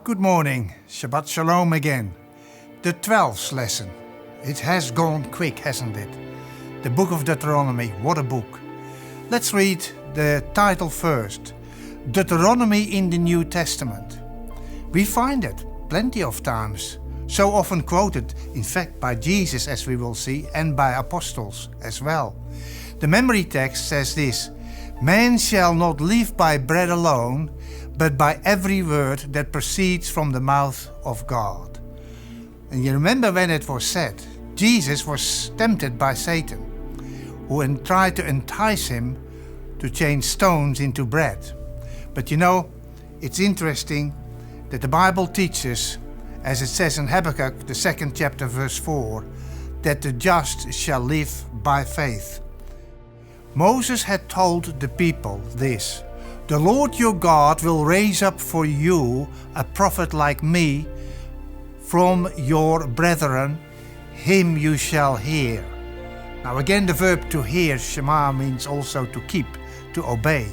Good morning, Shabbat Shalom again. The 12th lesson. It has gone quick, hasn't it? The book of Deuteronomy, what a book. Let's read the title first. Deuteronomy in the New Testament. We find it plenty of times, so often quoted, in fact by Jesus as we will see, and by apostles as well. The memory text says this: Man shall not live by bread alone, but by every word that proceeds from the mouth of God. And you remember when it was said, Jesus was tempted by Satan, who tried to entice him to change stones into bread. But you know, it's interesting that the Bible teaches, as it says in Habakkuk, the 2nd chapter, verse 4, that the just shall live by faith. Moses had told the people this: the Lord your God will raise up for you a prophet like me from your brethren, him you shall hear. Now again, the verb to hear, Shema, means also to keep, to obey.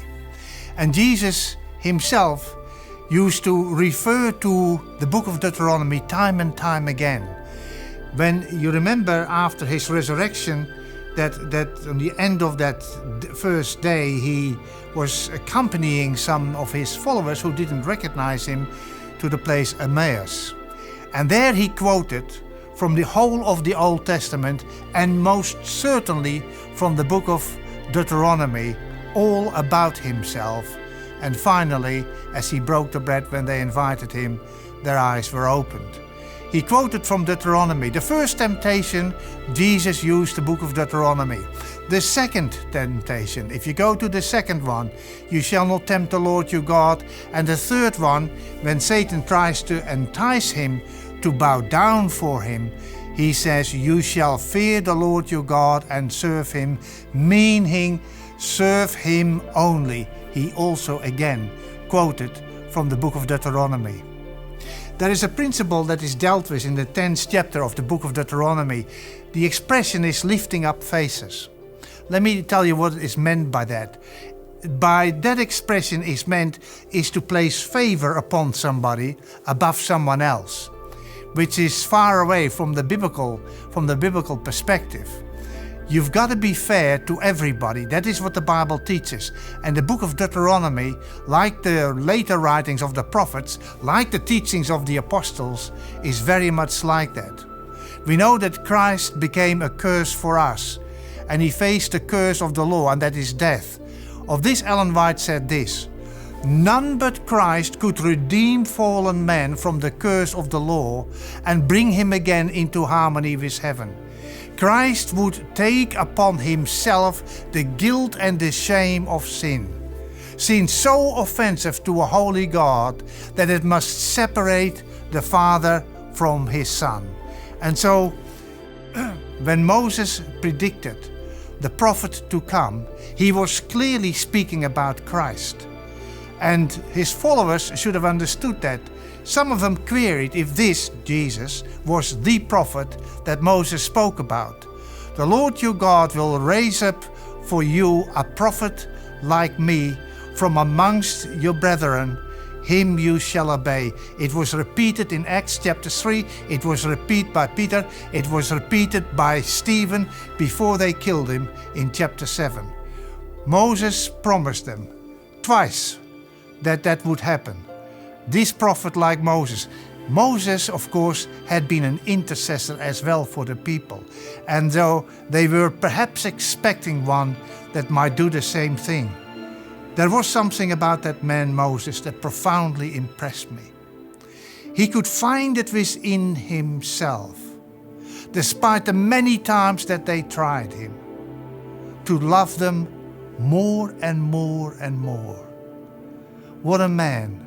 And Jesus himself used to refer to the book of Deuteronomy time and time again. When you remember after his resurrection, that on the end of that first day he was accompanying some of his followers who didn't recognize him to the place Emmaus. And there he quoted from the whole of the Old Testament, and most certainly from the book of Deuteronomy, all about himself. And finally, as he broke the bread when they invited him, their eyes were opened. He quoted from Deuteronomy. The first temptation, Jesus used the book of Deuteronomy. The second temptation, if you go to the second one, you shall not tempt the Lord your God. And the third one, when Satan tries to entice him to bow down for him, he says, you shall fear the Lord your God and serve him, meaning serve him only. He also again quoted from the book of Deuteronomy. There is a principle that is dealt with in the 10th chapter of the book of Deuteronomy. The expression is lifting up faces. Let me tell you what is meant by that. By that expression is to place favor upon somebody above someone else, which is far away from the biblical perspective. You've got to be fair to everybody. That is what the Bible teaches. And the book of Deuteronomy, like the later writings of the prophets, like the teachings of the apostles, is very much like that. We know that Christ became a curse for us, and he faced the curse of the law, and that is death. Of this, Ellen White said this: none but Christ could redeem fallen man from the curse of the law and bring him again into harmony with heaven. Christ would take upon himself the guilt and the shame of sin so offensive to a holy God that it must separate the Father from his Son. And so, when Moses predicted the prophet to come, he was clearly speaking about Christ. And his followers should have understood that. Some of them queried if this, Jesus, was the prophet that Moses spoke about. The Lord your God will raise up for you a prophet like me from amongst your brethren, him you shall obey. It was repeated in Acts chapter 3, it was repeated by Peter, it was repeated by Stephen before they killed him in chapter 7. Moses promised them twice that would happen. This prophet like Moses. Moses, of course, had been an intercessor as well for the people. And though they were perhaps expecting one that might do the same thing, there was something about that man Moses that profoundly impressed me. He could find it within himself, despite the many times that they tried him, to love them more and more and more. What a man.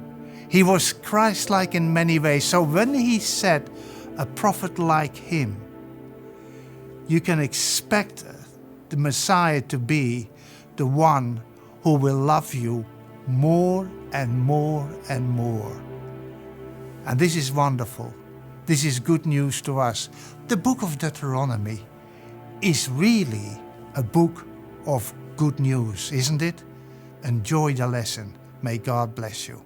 He was Christ-like in many ways. So when he said a prophet like him, you can expect the Messiah to be the one who will love you more and more and more. And this is wonderful. This is good news to us. The book of Deuteronomy is really a book of good news, isn't it? Enjoy the lesson. May God bless you.